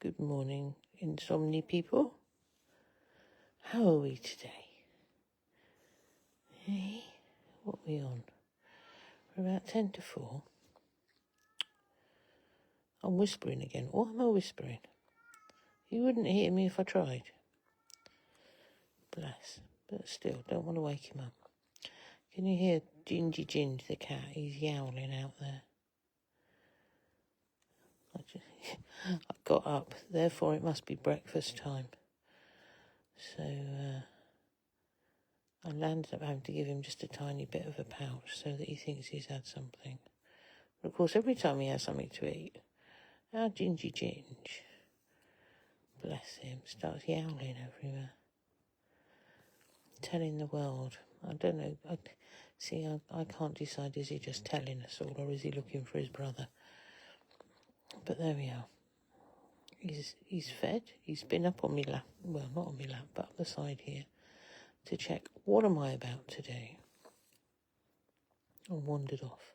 Good morning, Insomni people. How are we today? Hey, what are we on? We're about 10 to 4. I'm whispering again. What am I whispering? You wouldn't hear me if I tried. Bless. But still, don't want to wake him up. Can you hear Gingy the cat? He's yowling out there. I got up, therefore it must be breakfast time. So I landed up having to give him just a tiny bit of a pouch so that he thinks he's had something. But of course, every time he has something to eat, our Gingy, bless him, starts yowling everywhere. Telling the world. I don't know. I can't decide, is he just telling us all or is he looking for his brother? But there we are. He's fed. He's been up on me lap. Well, not on me lap, but up the side here to check what am I about to do. I wandered off.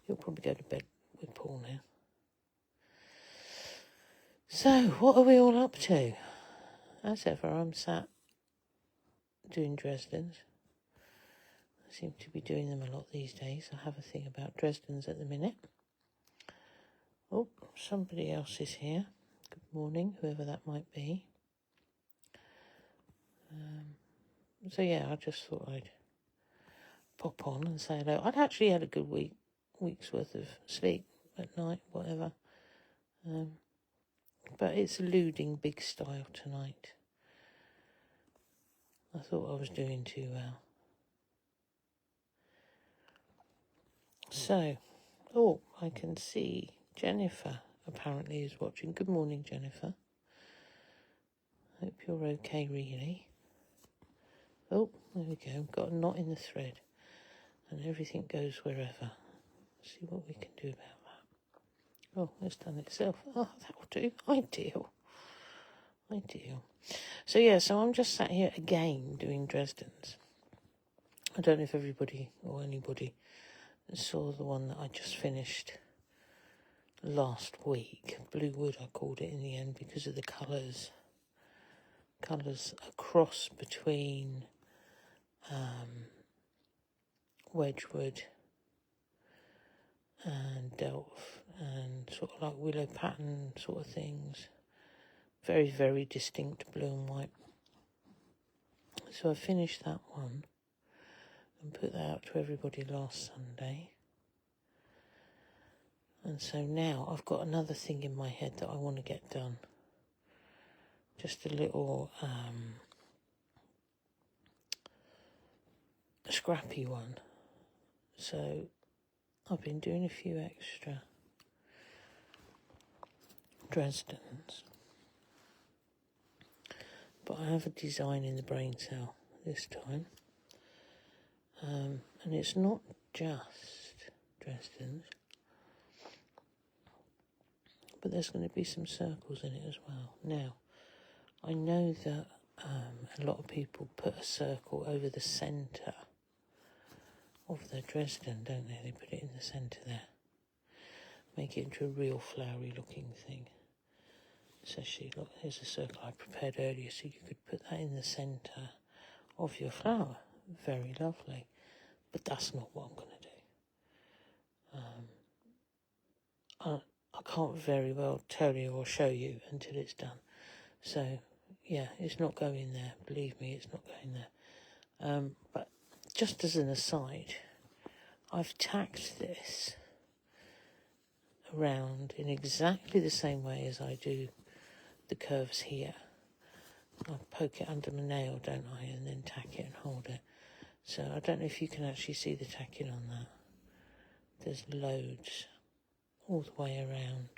He'll probably go to bed with Paul now. So, what are we all up to? As ever, I'm sat doing Dresdens. I seem to be doing them a lot these days. I have a thing about Dresdens at the minute. Oh, somebody else is here. Good morning, whoever that might be. So yeah, I just thought I'd pop on and say hello. I'd actually had a good week's worth of sleep at night, whatever. But it's eluding big style tonight. I thought I was doing too well. So, I can see Jennifer apparently is watching. Good morning, Jennifer. Hope you're okay, really. Oh, there we go. Got a knot in the thread. And everything goes wherever. See what we can do about that. Oh, it's done itself. Oh, that'll do. Ideal. So I'm just sat here again doing Dresdens. I don't know if everybody or anybody saw the one that I just finished last week. Blue wood, I called it in the end because of the colours. Colours, a cross between Wedgwood and Delft and sort of like willow pattern sort of things. Very, very distinct blue and white. So I finished that one and put that out to everybody last Sunday. And so now I've got another thing in my head that I want to get done. Just a little scrappy one. So I've been doing a few extra Dresdens. But I have a design in the brain cell this time. And it's not just Dresdens. But there's going to be some circles in it as well. Now, I know that a lot of people put a circle over the centre of their Dresden, don't they? They put it in the centre there. Make it into a real flowery looking thing. So look, here's a circle I prepared earlier, so you could put that in the centre of your flower. Very lovely. But that's not what I'm going to do. I can't very well tell you or show you until it's done. So, yeah, it's not going there. Believe me, it's not going there. But just as an aside, I've tacked this around in exactly the same way as I do the curves here. I poke it under my nail, don't I, and then tack it and hold it. So I don't know if you can actually see the tacking on that. There's loads all the way around.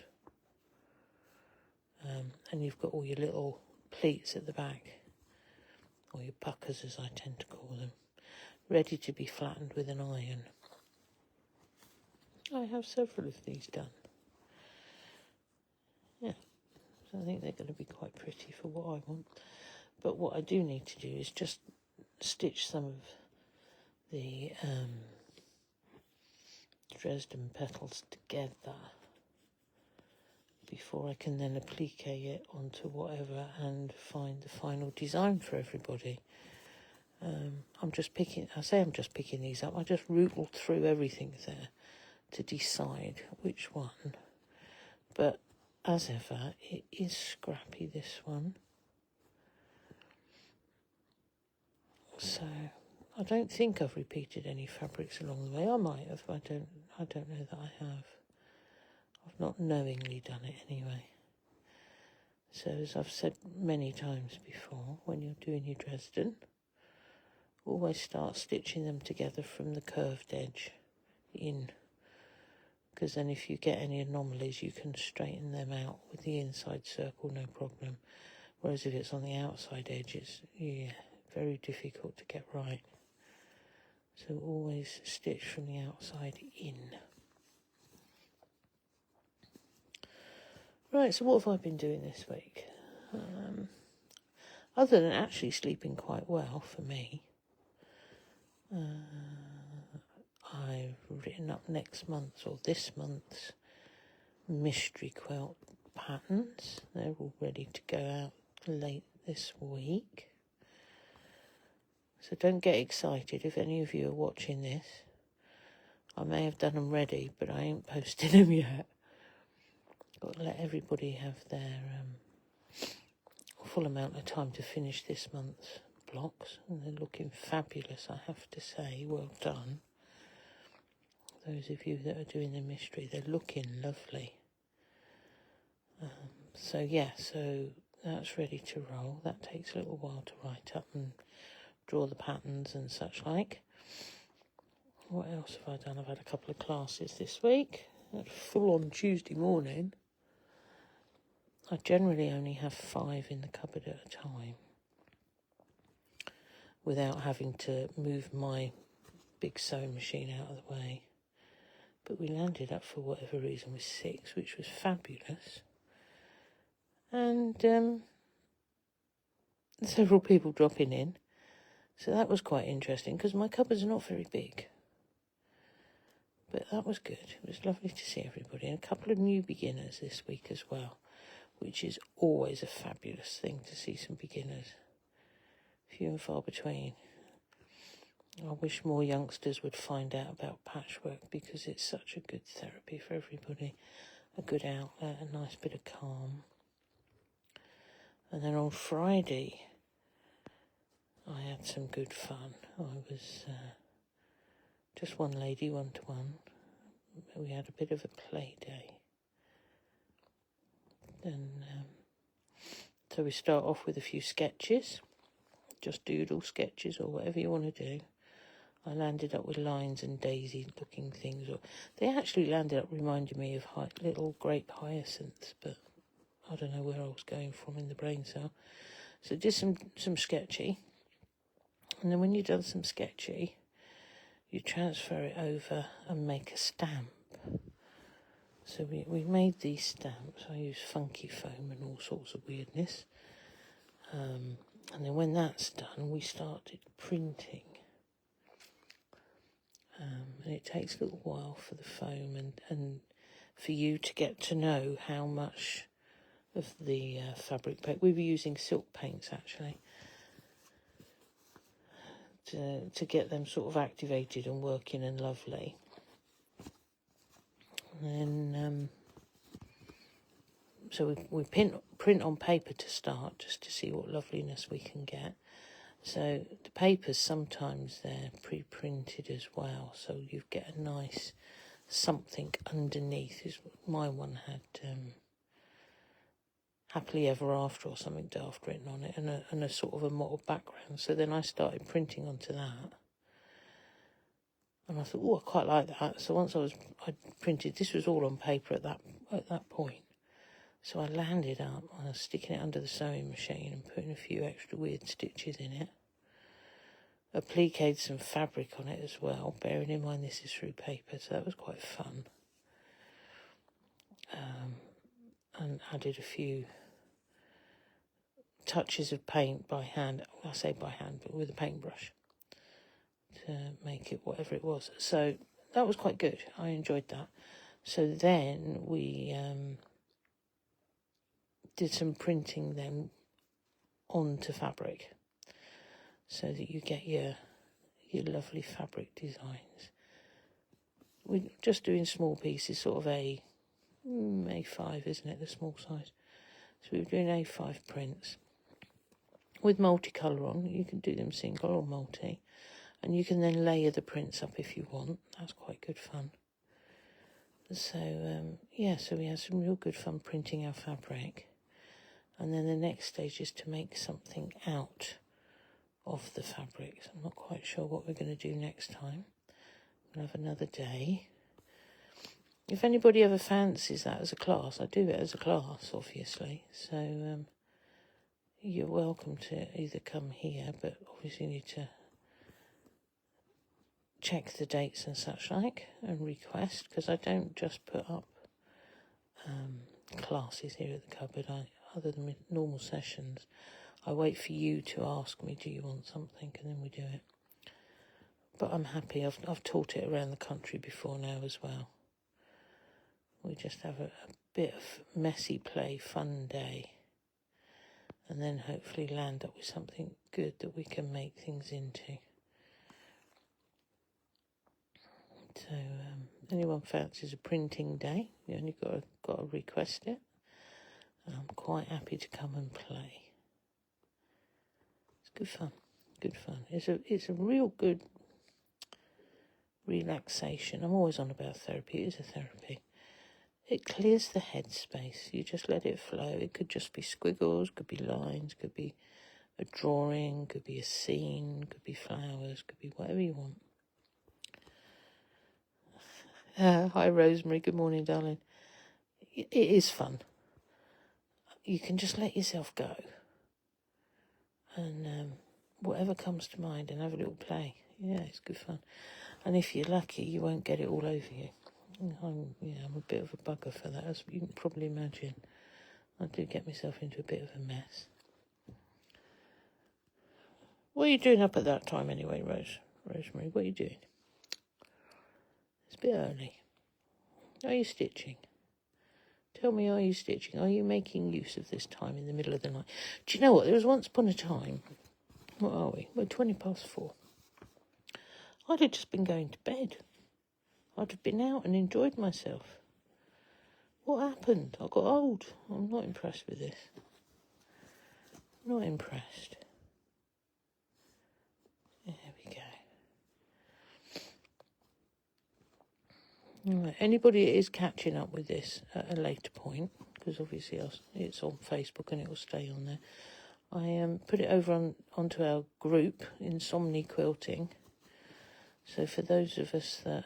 And you've got all your little pleats at the back, or your puckers as I tend to call them, ready to be flattened with an iron. I have several of these done. Yeah, so I think they're going to be quite pretty for what I want. But what I do need to do is just stitch some of the Dresden petals together before I can then applique it onto whatever and find the final design for everybody. I'm just picking these up. I just rootled through everything there to decide which one. But as ever, it is scrappy, this one. So I don't think I've repeated any fabrics along the way. I might have. I don't know that I have. I've not knowingly done it anyway. So as I've said many times before, when you're doing your Dresden, always start stitching them together from the curved edge in, because then if you get any anomalies you can straighten them out with the inside circle, no problem. Whereas if it's on the outside edge, it's very difficult to get right. So always stitch from the outside in. Right, so what have I been doing this week? Other than actually sleeping quite well for me, I've written up next month's or this month's mystery quilt patterns. They're all ready to go out late this week. So don't get excited if any of you are watching this. I may have done them ready, but I ain't posted them yet. Got to let everybody have their full amount of time to finish this month's blocks. And they're looking fabulous, I have to say. Well done. Those of you that are doing the mystery, they're looking lovely. So that's ready to roll. That takes a little while to write up and draw the patterns and such like. What else have I done? I've had a couple of classes this week. Full on Tuesday morning. I generally only have 5 in the cupboard at a time without having to move my big sewing machine out of the way. But we landed up, for whatever reason, with 6, which was fabulous. And several people dropping in. So that was quite interesting, because my cupboards are not very big. But that was good. It was lovely to see everybody. And a couple of new beginners this week as well, which is always a fabulous thing to see some beginners. Few and far between. I wish more youngsters would find out about patchwork, because it's such a good therapy for everybody. A good outlet, a nice bit of calm. And then on Friday, I had some good fun. I was just one lady, one-to-one. We had a bit of a play day. And so we start off with a few sketches, just doodle sketches or whatever you want to do. I landed up with lines and daisy-looking things. Or they actually landed up reminding me of little grape hyacinths, but I don't know where I was going from in the brain cell. So did some sketchy. And then when you've done some sketchy, you transfer it over and make a stamp. So we made these stamps. I used funky foam and all sorts of weirdness. And then when that's done, we started printing. And it takes a little while for the foam and for you to get to know how much of the fabric paint. We were using silk paints, actually, to get them sort of activated and working and lovely. And so we print on paper to start, just to see what loveliness we can get. So the papers, sometimes they're pre-printed as well, so you get a nice something underneath. My one had Happily Ever After or something daft written on it, and a sort of a mottled background. So then I started printing onto that. And I thought, I quite like that. So once I printed, this was all on paper at that point. So I landed up sticking it under the sewing machine and putting a few extra weird stitches in it. Appliqued some fabric on it as well, bearing in mind this is through paper, so that was quite fun. And added a few touches of paint by hand. I say by hand, but with a paintbrush to make it whatever it was. So that was quite good. I enjoyed that. So then we did some printing then onto fabric, so that you get your lovely fabric designs. We're just doing small pieces, sort of A5, isn't it, the small size? So we're doing A5 prints with multicolour on. You can do them single or multi, and you can then layer the prints up if you want. That's quite good fun. So so we had some real good fun printing our fabric, and then the next stage is to make something out of the fabric. So I'm not quite sure what we're going to do next time. We'll have another day. If anybody ever fancies that as a class, I do it as a class, obviously. So you're welcome to either come here, but obviously you need to check the dates and such like and request, because I don't just put up classes here at the cupboard. Other than normal sessions, I wait for you to ask me, do you want something, and then we do it. But I'm happy. I've taught it around the country before now as well. We just have a bit of messy play, fun day, and then hopefully land up with something good that we can make things into. So anyone fancies a printing day, you only got to request it. I'm quite happy to come and play. It's good fun, good fun. It's a real good relaxation. I'm always on about therapy. It is a therapy. It clears the headspace. You just let it flow. It could just be squiggles, could be lines, could be a drawing, could be a scene, could be flowers, could be whatever you want. Hi, Rosemary. Good morning, darling. It is fun. You can just let yourself go. And whatever comes to mind, and have a little play. Yeah, it's good fun. And if you're lucky, you won't get it all over you. I'm a bit of a bugger for that, as you can probably imagine. I do get myself into a bit of a mess. What are you doing up at that time anyway, Rosemary? What are you doing? It's a bit early. Are you stitching? Tell me, are you stitching? Are you making use of this time in the middle of the night? Do you know what? There was once upon a time, what are we? We're 4:20. I'd have just been going to bed. I'd have been out and enjoyed myself. What happened? I got old. I'm not impressed with this. Not impressed. There we go. Right. Anybody that is catching up with this at a later point, because obviously it's on Facebook and it will stay on there, I put it over onto our group, Insomni-quilting. So for those of us that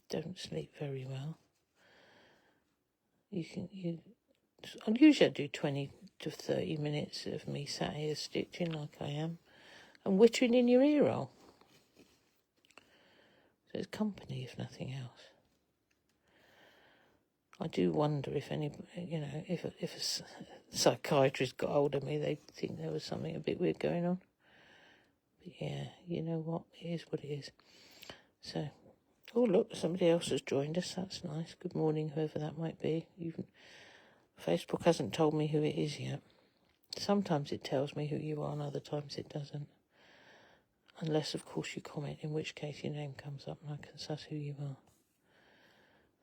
don't sleep very well, I usually do 20 to 30 minutes of me sat here stitching like I am, and wittering in your ear roll. So it's company, if nothing else. I do wonder if if a psychiatrist got hold of me, they'd think there was something a bit weird going on. But yeah, you know what? It is what it is. So, oh look, somebody else has joined us. That's nice. Good morning, whoever that might be. Facebook hasn't told me who it is yet. Sometimes it tells me who you are, and other times it doesn't. Unless, of course, you comment, in which case your name comes up and I can suss who you are.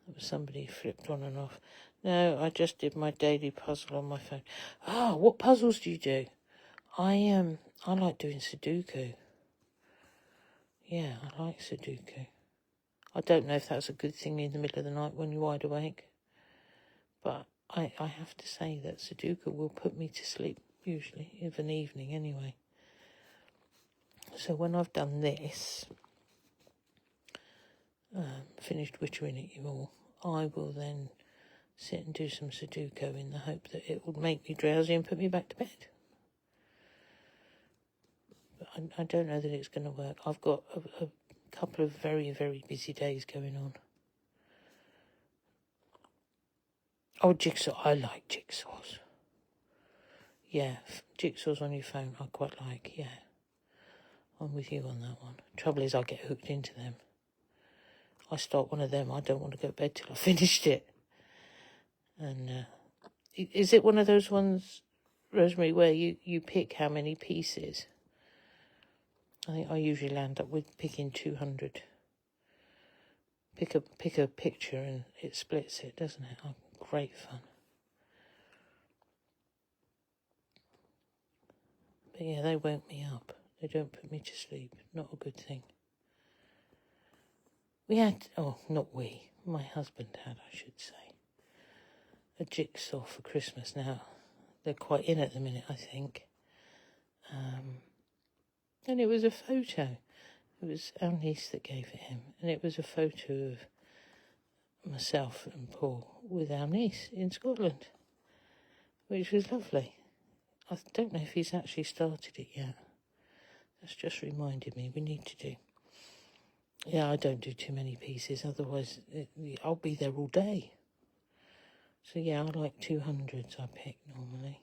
That was somebody flipped on and off. No, I just did my daily puzzle on my phone. What puzzles do you do? I like doing Sudoku. Yeah, I like Sudoku. I don't know if that's a good thing in the middle of the night when you're wide awake. But I have to say that Sudoku will put me to sleep, usually, of an evening anyway. So when I've done this, finished wittering at you all, I will then sit and do some Sudoku in the hope that it will make me drowsy and put me back to bed. But I don't know that it's going to work. I've got a couple of very, very busy days going on. Oh, Jigsaw. I like Jigsaws. Yeah, Jigsaws on your phone I quite like, yeah. I'm with you on that one. Trouble is I get hooked into them. I start one of them, I don't want to go to bed till I've finished it. And is it one of those ones, Rosemary, where you pick how many pieces? I think I usually land up with picking 200. Pick a picture and it splits it, doesn't it? Oh, great fun. But yeah, they woke me up. They don't put me to sleep. Not a good thing. We had, not we, my husband had, I should say, a jigsaw for Christmas. Now, they're quite in at the minute, I think. And it was a photo. It was our niece that gave it him. And it was a photo of myself and Paul with our niece in Scotland, which was lovely. I don't know if he's actually started it yet. That's just reminded me we need to do. Yeah, I don't do too many pieces, otherwise I'll be there all day. So yeah, I like 200s I pick normally.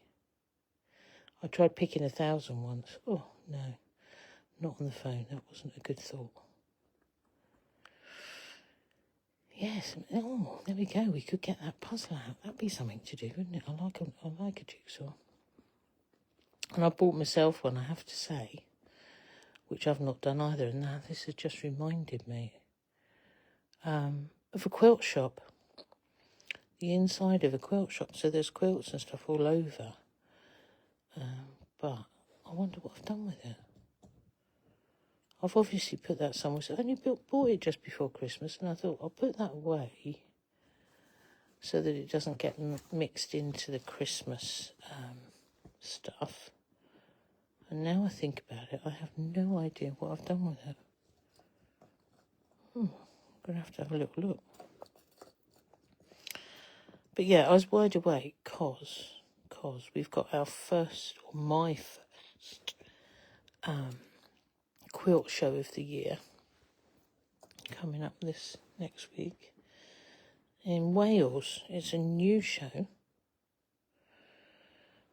I tried picking 1,000 once. Oh, no, not on the phone. That wasn't a good thought. Yes, oh, there we go. We could get that puzzle out. That'd be something to do, wouldn't it? I like a jigsaw. And I bought myself one, I have to say, which I've not done either. And now this has just reminded me of a quilt shop. The inside of a quilt shop. So there's quilts and stuff all over. But I wonder what I've done with it. I've obviously put that somewhere. So I only bought it just before Christmas, and I thought I'll put that away so that it doesn't get mixed into the Christmas stuff. And now I think about it, I have no idea what I've done with it. I'm going to have a little look. But yeah, I was wide awake because we've got our first, or my first, quilt show of the year coming up this next week in Wales. It's a new show.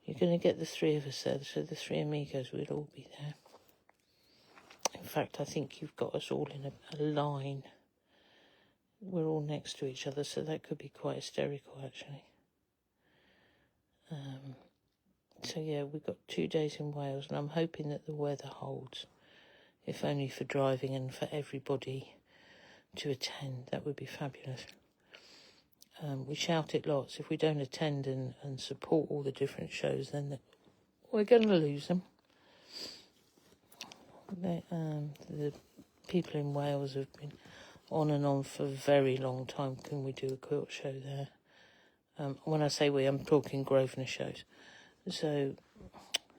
You're going to get the three of us there, so the three amigos will all be there. In fact, I think you've got us all in a line. We're all next to each other, so that could be quite hysterical, actually. So yeah, we've got 2 days in Wales, and I'm hoping that the weather holds, if only for driving and for everybody to attend. That would be fabulous. We shout it lots. If we don't attend and support all the different shows, then we're going to lose them. The people in Wales have been on and on for a very long time. Can we do a quilt show there? When I say we, I'm talking Grosvenor shows. So,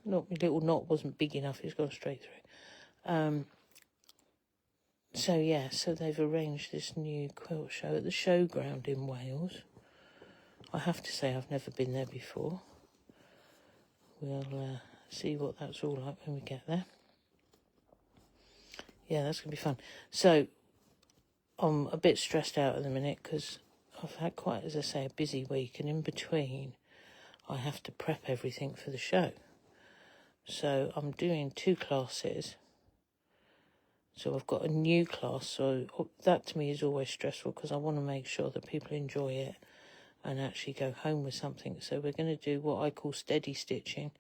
my little knot wasn't big enough. It's gone straight through. So they've arranged this new quilt show at the showground in Wales. I have to say I've never been there before. We'll see what that's all like when we get there. Yeah, that's going to be fun. So, I'm a bit stressed out at the minute because I've had quite, as I say, a busy week, and in between I have to prep everything for the show. So I'm doing 2 classes. So I've got a new class, so that to me is always stressful because I want to make sure that people enjoy it and actually go home with something. So we're going to do what I call steady stitching.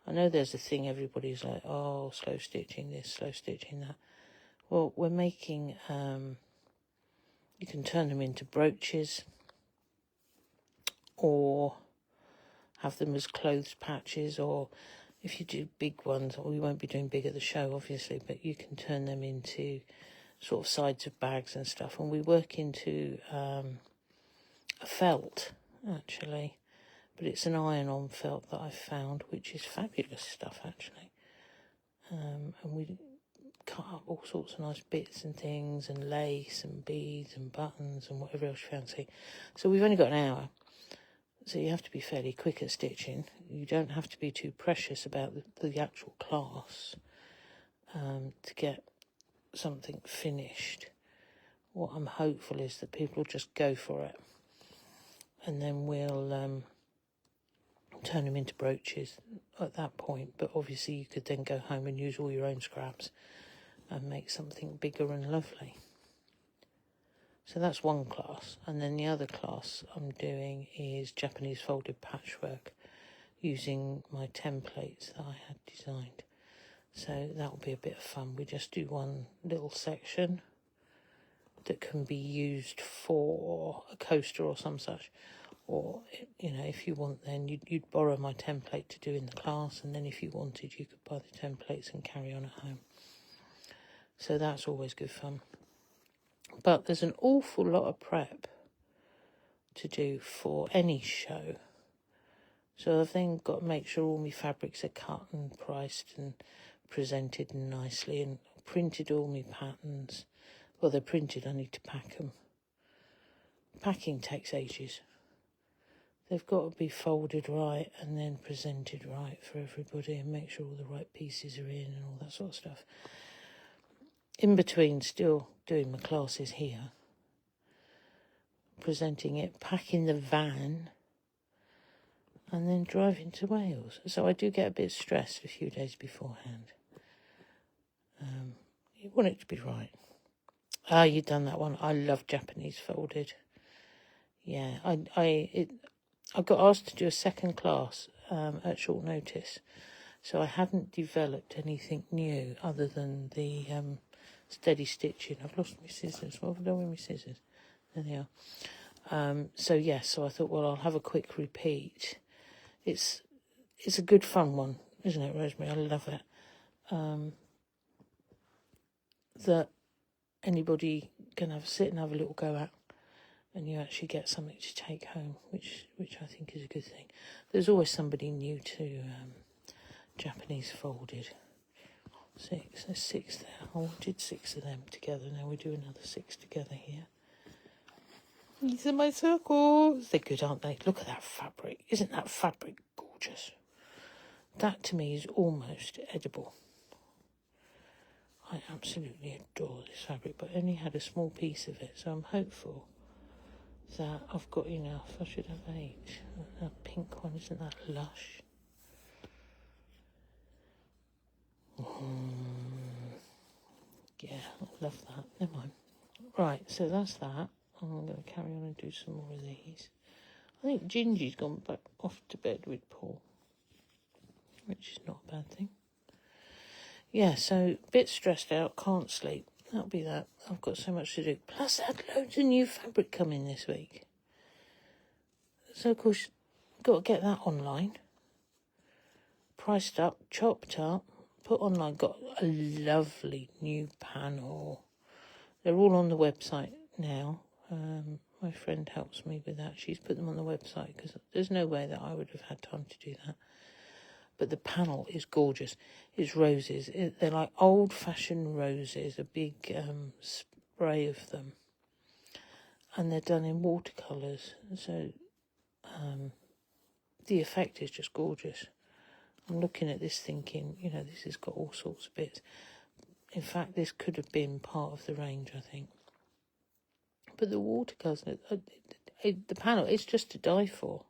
I know there's a thing everybody's like, oh, slow stitching this, slow stitching that. Well, we're making, you can turn them into brooches or have them as clothes patches, or if you do big ones, we won't be doing big at the show, obviously, but you can turn them into sort of sides of bags and stuff. And we work into a felt, actually, but it's an iron-on felt that I've found, which is fabulous stuff, actually. And we cut up all sorts of nice bits and things, and lace and beads and buttons and whatever else you fancy. So we've only got an hour. So you have to be fairly quick at stitching. You don't have to be too precious about the actual class to get something finished. What I'm hopeful is that people will just go for it. And then we'll turn them into brooches at that point. But obviously you could then go home and use all your own scraps and make something bigger and lovely. So that's one class. And then the other class I'm doing is Japanese folded patchwork using my templates that I had designed. So that'll be a bit of fun. We just do one little section that can be used for a coaster or some such. Or, you know, if you want, then you'd borrow my template to do in the class, and then if you wanted, you could buy the templates and carry on at home. So that's always good fun. But there's an awful lot of prep to do for any show. So I've then got to make sure all my fabrics are cut and priced and presented nicely, and printed all my patterns. Well, they're printed, I need to pack them. Packing takes ages. They've got to be folded right and then presented right for everybody, and make sure all the right pieces are in and all that sort of stuff. In between, still doing my classes here, presenting it, packing the van, and then driving to Wales. So I do get a bit stressed a few days beforehand. You want it to be right. Ah, you've done that one. I love Japanese folded. Yeah, I got asked to do a second class at short notice, so I hadn't developed anything new other than the steady stitching. I've lost my scissors. What have I done with my scissors? There they are. So yes, so I thought, well, I'll have a quick repeat. It's a good fun one, isn't it, Rosemary? I love it. That anybody can sit and have a little go at, and you actually get something to take home, which I think is a good thing. There's always somebody new to Japanese folded. There's 6 there. I wanted 6 of them together. Now we do another 6 together here. These are my circles. They're good, aren't they? Look at that fabric. Isn't that fabric gorgeous? That to me is almost edible. I absolutely adore this fabric, but I only had a small piece of it, so I'm hopeful that I've got enough. I should have 8. That pink one, isn't that lush? Yeah, I love that. Never mind. Right, so that's that. I'm going to carry on and do some more of these. I think Gingy's gone back off to bed with Paul, which is not a bad thing. Yeah, so a bit stressed out, can't sleep. That'll be that. I've got so much to do. Plus, I had loads of new fabric coming this week. So, of course, got to get that online. Priced up, chopped up, put online. Got a lovely new panel. They're all on the website now. My friend helps me with that. She's put them on the website because there's no way that I would have had time to do that. But the panel is gorgeous. It's roses. They're like old-fashioned roses, a big spray of them. And they're done in watercolours. So the effect is just gorgeous. I'm looking at this thinking, you know, this has got all sorts of bits. In fact, this could have been part of the range, I think. But the watercolours, the panel, it's just to die for.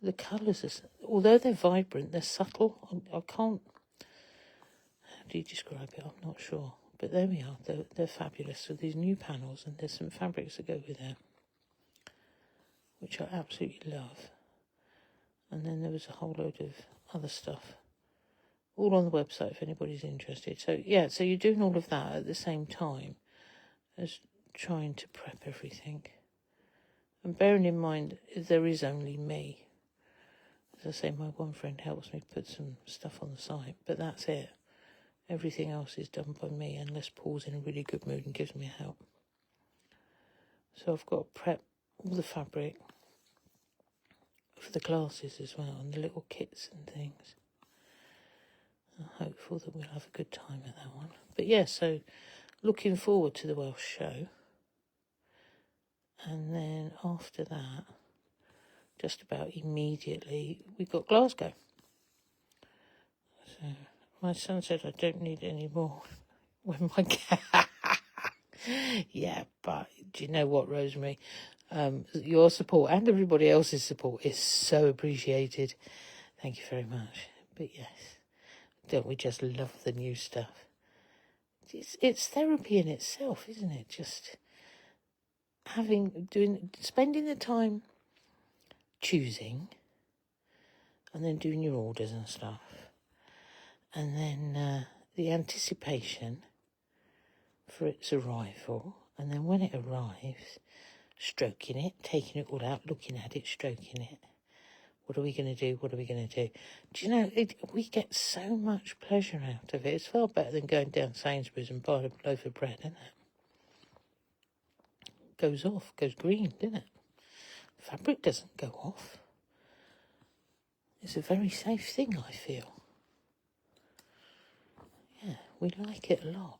The colours, although they're vibrant, they're subtle. I can't... How do you describe it? I'm not sure. But there we are. They're fabulous. So these new panels, and there's some fabrics that go with them, which I absolutely love. And then there was a whole load of other stuff, all on the website if anybody's interested. So, yeah, so you're doing all of that at the same time as trying to prep everything. And bearing in mind, there is only me. As I say, my one friend helps me put some stuff on the site, but that's it. Everything else is done by me, unless Paul's in a really good mood and gives me help. So I've got to prep all the fabric for the classes as well, and the little kits and things. I'm hopeful that we'll have a good time at that one. But yeah, so looking forward to the Welsh show. And then after that, just about immediately, we got Glasgow. So my son said I don't need any more when my cat... Yeah, but do you know what, Rosemary? Your support and everybody else's support is so appreciated. Thank you very much. But yes, don't we just love the new stuff? It's therapy in itself, isn't it? Just spending the time choosing and then doing your orders and stuff. And then the anticipation for its arrival. And then when it arrives, stroking it, taking it all out, looking at it, stroking it. What are we going to do? What are we going to do? Do you know, we get so much pleasure out of it. It's far better than going down Sainsbury's and buying a loaf of bread, isn't it? Goes off, goes green, doesn't it? Fabric doesn't go off. It's a very safe thing, I feel. Yeah, we like it a lot.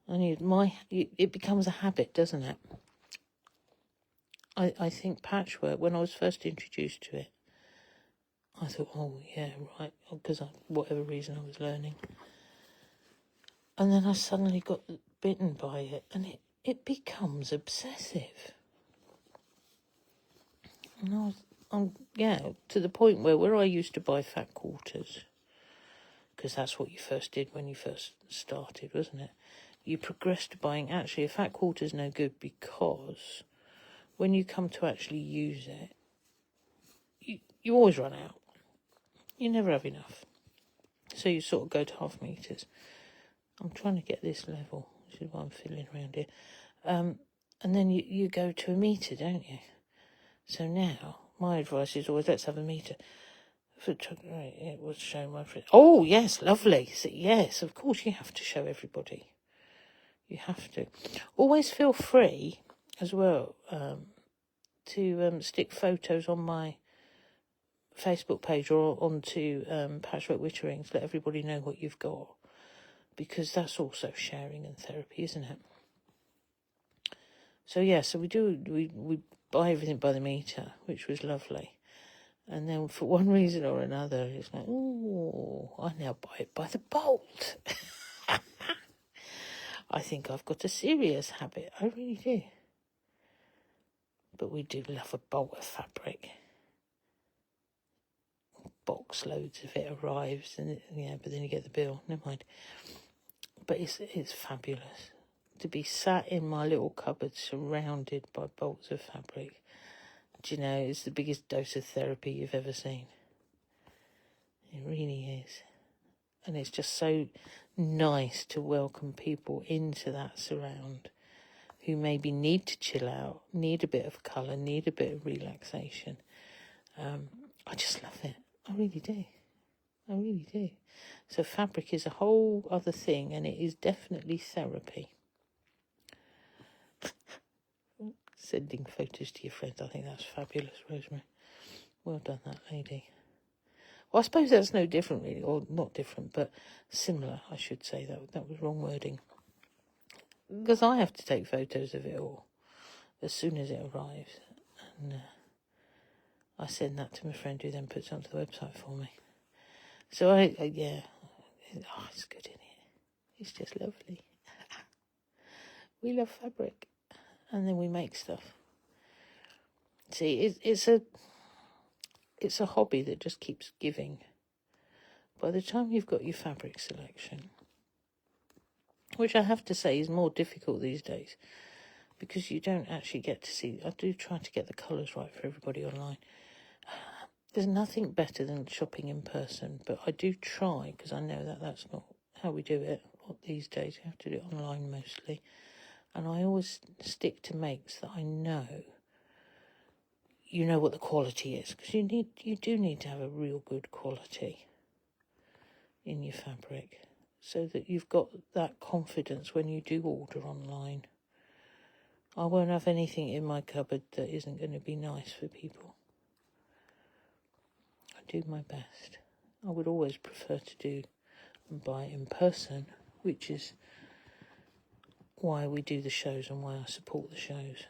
And it becomes a habit, doesn't it? I think patchwork, when I was first introduced to it, I thought, oh, yeah, right, because whatever reason I was learning. And then I suddenly got bitten by it, and it becomes obsessive. And to the point where I used to buy fat quarters, because that's what you first did when you first started, wasn't it? You progressed to buying, actually, a fat quarter's no good, because when you come to actually use it, you always run out. You never have enough. So you sort of go to half meters. I'm trying to get this level, which is why I'm fiddling around here. And then you go to a meter, don't you? So now, my advice is always, let's have a meter. Right, it was show my friend. Oh, yes, lovely. So, yes, of course you have to show everybody. You have to. Always feel free as well to stick photos on my Facebook page or onto Patchwork Wittering to let everybody know what you've got, because that's also sharing and therapy, isn't it? So yeah, so we buy everything by the meter, which was lovely. And then for one reason or another, it's like, oh, I now buy it by the bolt. I think I've got a serious habit. I really do. But we do love a bolt of fabric. Box loads of it arrives, and but then you get the bill. Never mind. But it's fabulous to be sat in my little cupboard surrounded by bolts of fabric. Do you know, it's the biggest dose of therapy you've ever seen. It really is. And it's just so nice to welcome people into that surround who maybe need to chill out, need a bit of colour, need a bit of relaxation. I just love it. I really do. I really do. So fabric is a whole other thing, and it is definitely therapy. Sending photos to your friends, I think that's fabulous, Rosemary. Well done, that lady. Well, I suppose that's no different, really, or not different, but similar, I should say. That was wrong wording. Because I have to take photos of it all as soon as it arrives. And I send that to my friend, who then puts it onto the website for me. So, it's good in here. It's just lovely. We love fabric. And then we make stuff. See, it's a hobby that just keeps giving. By the time you've got your fabric selection, which I have to say is more difficult these days, because you don't actually get to see. I do try to get the colours right for everybody online. There's nothing better than shopping in person, but I do try, because I know that that's not how we do it these days. You have to do it online mostly. And I always stick to makes that I know you know what the quality is, because you do need to have a real good quality in your fabric, so that you've got that confidence when you do order online. I won't have anything in my cupboard that isn't going to be nice for people. I do my best. I would always prefer to do and buy in person, which is why we do the shows and why I support the shows,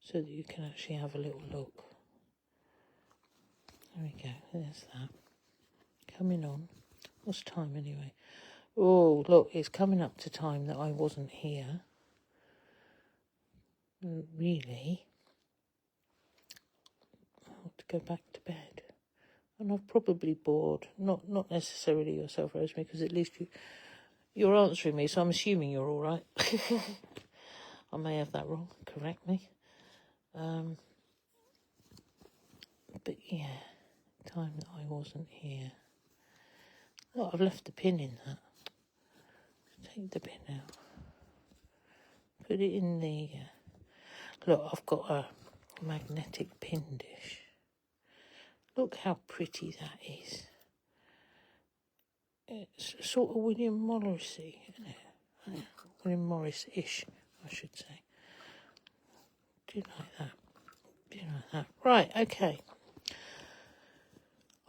so that you can actually have a little look. There we go, there's that. Coming on. What's time anyway? Oh, look, it's coming up to time that I wasn't here. Really. I want to go back to bed. And I've probably bored, not necessarily yourself, Rosemary, because at least you're answering me, so I'm assuming you're all right. I may have that wrong, correct me. But yeah, time that I wasn't here. Oh, I've left the pin in that. Take the pin out. Put it in the... look, I've got a magnetic pin dish. Look how pretty that is. It's sort of William Morrissey, isn't it? William Morris-ish, I should say. Do you like that? Do you like that? Right, okay.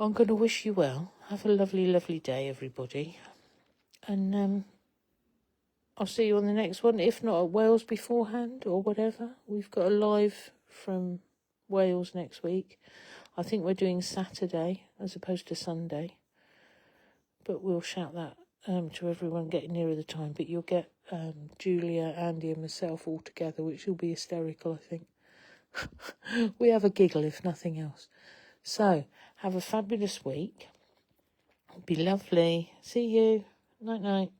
I'm going to wish you well. Have a lovely, lovely day, everybody. And I'll see you on the next one. If not at Wales beforehand or whatever. We've got a live from Wales next week. I think we're doing Saturday as opposed to Sunday. But we'll shout that to everyone getting nearer the time. But you'll get Julia, Andy and myself all together, which will be hysterical, I think. We have a giggle, if nothing else. So, have a fabulous week. Be lovely. See you. Night-night.